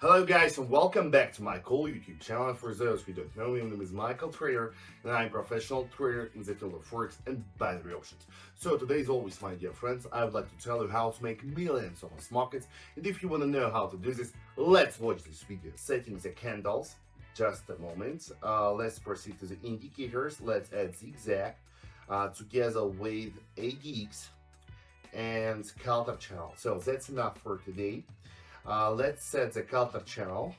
Hello guys and welcome back to my cool YouTube channel. For those who don't know me, my name is Michael Trader and I'm a professional trader in the field of forex and binary options. So today, as always, my dear friends, I would like to tell you how to make millions on this market. And if you want to know how to do this, let's watch this video. Setting the candles, just a moment. Let's proceed to the indicators. Let's add zigzag together with ADX and counter channel. So that's enough for today. Let's set the counter channel.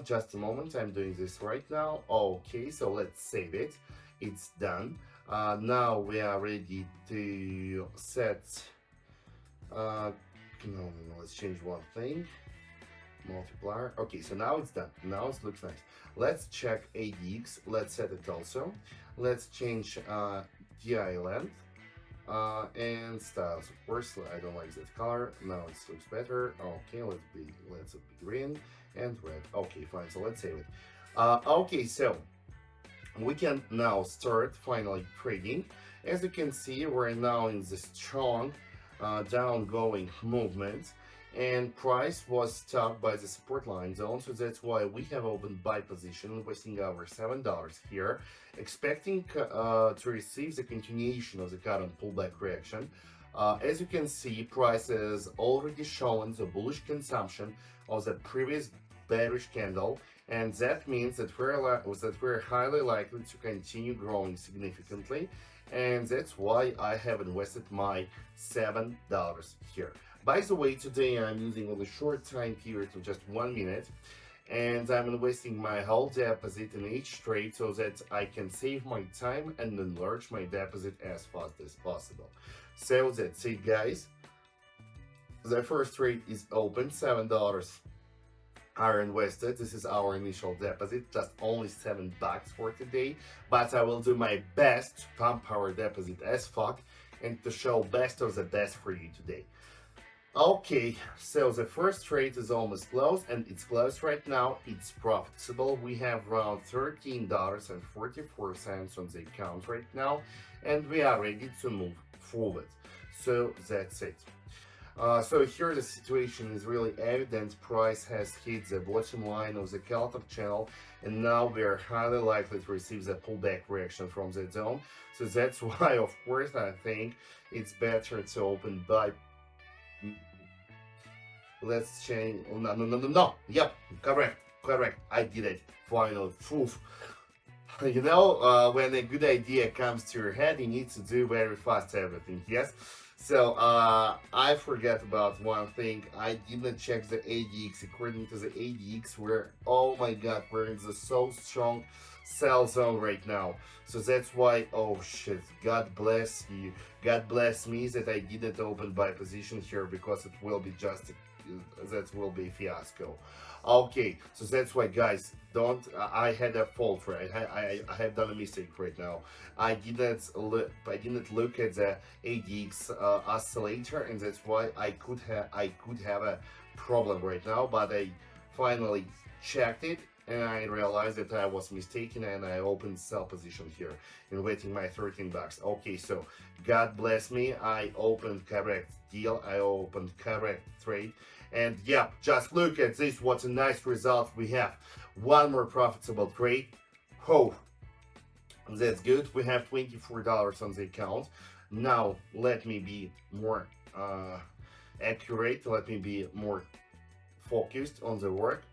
Just a moment, I'm doing this right now. Okay, so let's save it. It's done. Now we are ready to set. No, let's change one thing. Multiplier. Okay, so now it's done. Now it looks nice. Let's check ADX. Let's set it also. Let's change DI length. And styles, of course. I don't like that color. Now it looks better. Okay, let's be green and red. Okay, fine. So let's save it. Okay, so we can now start finally trading. As you can see, we're now in the strong down-going movement, and price was stuck by the support line zone, so that's why we have opened buy position, investing our $7 here, expecting to receive the continuation of the current pullback reaction. As you can see, price has already shown the bullish consumption of the previous bearish candle, and that means that we're highly likely to continue growing significantly, and that's why I have invested my $7 here. By the way, today I'm using a short time period of just 1 minute, and I'm investing my whole deposit in each trade so that I can save my time and enlarge my deposit as fast as possible. So that's it, guys. The first trade is open. $7 are invested. This is our initial deposit, just only $7 for today, but I will do my best to pump our deposit as fuck and to show best of the best for you today. Okay, so the first trade is almost closed, and it's closed right now. It's profitable. We have around $13.44 on the account right now, and we are ready to move forward. So that's it. So here the situation is really evident. Price has hit the bottom line of the counter channel, and now we are highly likely to receive the pullback reaction from the zone. So that's why, of course, I think it's better to open buy. Let's change. No. Yep, correct. I did it. Final proof. When a good idea comes to your head, you need to do very fast everything. Yes. So I forgot about one thing. I didn't check the ADX. According to the ADX, oh my god, we're in the so strong sell zone right now. So that's why, oh shit, God bless you. God bless me that I didn't open buy position here, because it will be that will be a fiasco. Okay, so that's why, guys, don't. I had a fault, right? I have done a mistake right now. I didn't look at the ADX oscillator, and that's why I could have a problem right now. But I finally checked it, and I realized that I was mistaken, and I opened sell position here and waiting my $13. Okay, so God bless me, I opened correct deal, I opened correct trade, and yeah, just look at this, what a nice result we have. One more profitable trade. Oh, that's good. We have $24 on the account. Now let me be more accurate, let me be more focused on the work,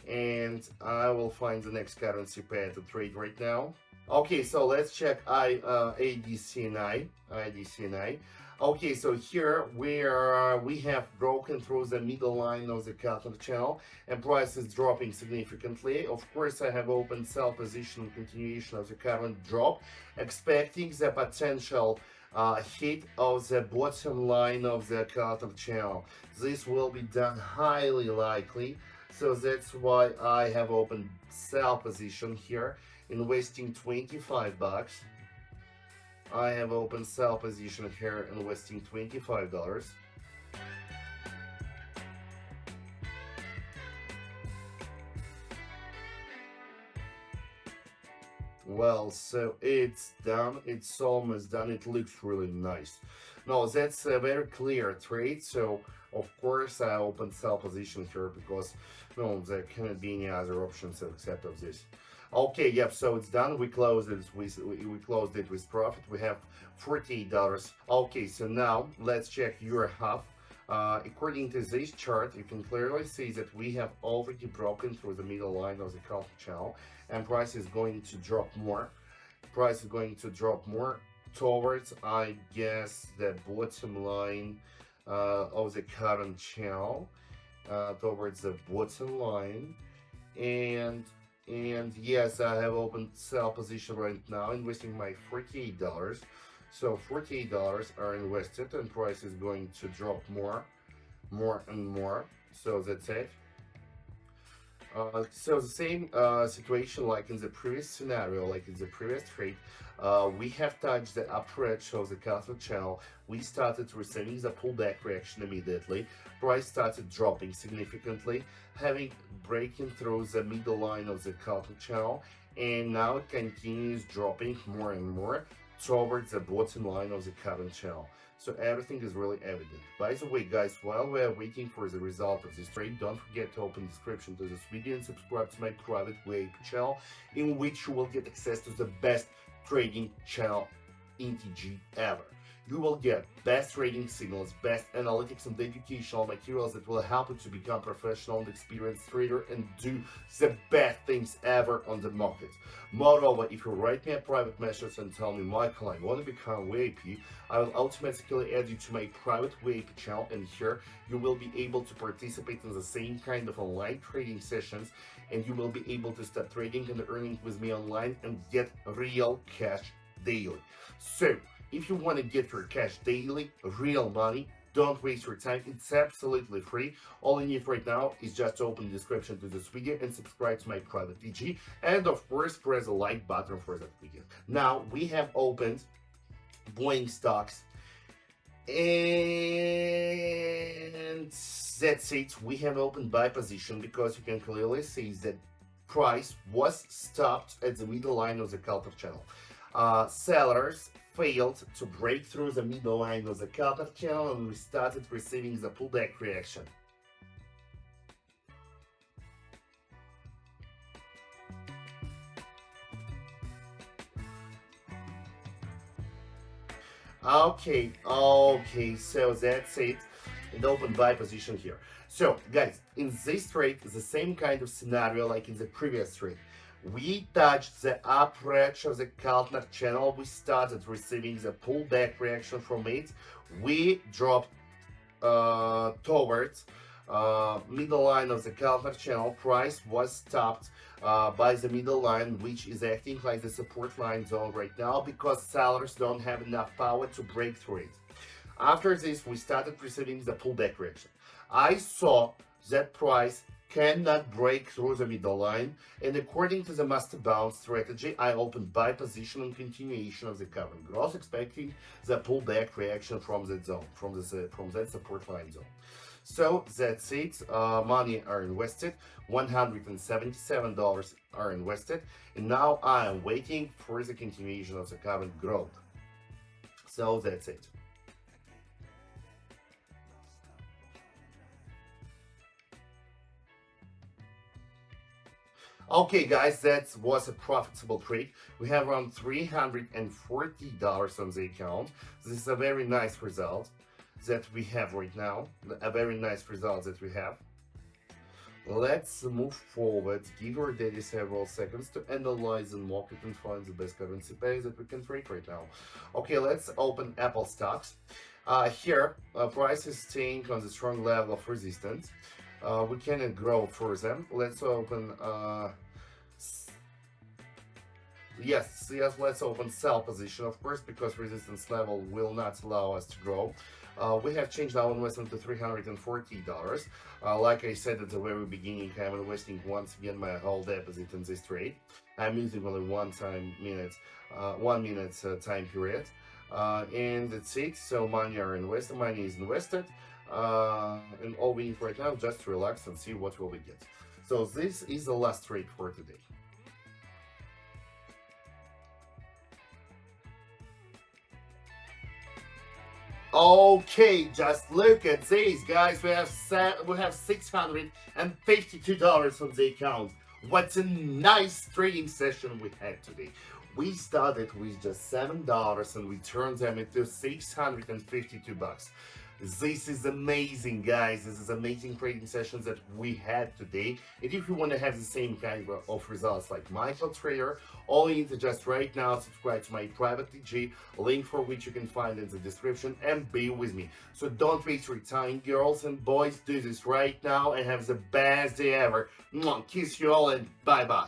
and I will find the next currency pair to trade right now. Okay, so let's check ADCNI. Okay, so here we have broken through the middle line of the counter channel, and price is dropping significantly. Of course, I have opened sell position continuation of the current drop, expecting the potential hit of the bottom line of the counter channel. This will be done highly likely, so that's why I have opened sell position here, investing $25. I have opened sell position here, investing $25. Well, so it's done. It's almost done. It looks really nice. No, that's a very clear trade. So of course I open sell position here because no, there cannot be any other options except of this. Okay, yep. So it's done. We closed it with profit. We have $48. Okay, so now let's check your half. According to this chart, you can clearly see that we have already broken through the middle line of the counter channel, and price is going to drop more. Price is going to drop more towards, I guess, the bottom line of the current channel, towards the bottom line, and yes, I have opened sell position right now, investing my $48. So $48 are invested, and price is going to drop more and more. So that's it. So the same situation like in the previous scenario, like in the previous trade, we have touched the upper edge of the counter channel. We started receiving the pullback reaction immediately. Price started dropping significantly, having breaking through the middle line of the counter channel, and now it continues dropping more and more towards the bottom line of the current channel. So everything is really evident. By the way, guys, while we are waiting for the result of this trade, don't forget to open description to this video and subscribe to my private VIP channel, in which you will get access to the best trading channel in TG ever. You will get best trading signals, best analytics and educational materials that will help you to become professional and experienced trader and do the best things ever on the market. Moreover, if you write me a private message and tell me, Michael, I want to become VIP, I will automatically add you to my private VIP channel, and here you will be able to participate in the same kind of online trading sessions, and you will be able to start trading and earning with me online and get real cash daily. So, if you want to get your cash daily, real money, don't waste your time. It's absolutely free. All you need right now is just to open the description to this video and subscribe to my private TG. And of course, press the like button for that video. Now, we have opened Boeing stocks. And that's it. We have opened buy position because you can clearly see that price was stopped at the middle line of the counter channel. Sellers failed to break through the middle line of the counter channel, and we started receiving the pullback reaction. Okay, so that's it. And open buy position here. So, guys, in this trade, the same kind of scenario like in the previous trade. We touched the upper edge of the counter channel. We started receiving the pullback reaction from it. We dropped towards middle line of the counter channel. Price was stopped by the middle line, which is acting like the support line zone right now because sellers don't have enough power to break through it. After this, we started receiving the pullback reaction. I saw that price cannot break through the middle line, and according to the master bounce strategy, I opened buy position and continuation of the current growth, expecting the pullback reaction from that zone, from that support line zone. So that's it. Money are invested, $177 are invested, and now I am waiting for the continuation of the current growth. So that's it. Okay, guys, that was a profitable trade. We have around $340 on the account. This is a very nice result that we have right now. A very nice result that we have. Let's move forward. Give our daily several seconds to analyze the market and find the best currency pair that we can trade right now. Okay, let's open Apple stocks. Here, price is staying on the strong level of resistance. We cannot grow further. Let's open yes, let's open sell position, of course, because resistance level will not allow us to grow. We have changed our investment to $340. Like I said at the very beginning, I'm investing once again my whole deposit in this trade. I'm using only 1 minute time period, and that's it. So money is invested. And all we need right now just to relax and see what will we get. So this is the last trade for today. Okay, just look at this, guys. We have $652 on the account. What a nice trading session we had today. We started with just $7 and we turned them into 652 bucks. This is amazing, guys. This is amazing trading sessions that we had today. And if you want to have the same kind of results like Michael Trader, all you need to just right now subscribe to my private TG, link for which you can find in the description, and be with me. So don't waste your time, girls and boys. Do this right now and have the best day ever. Mwah, kiss you all and bye bye.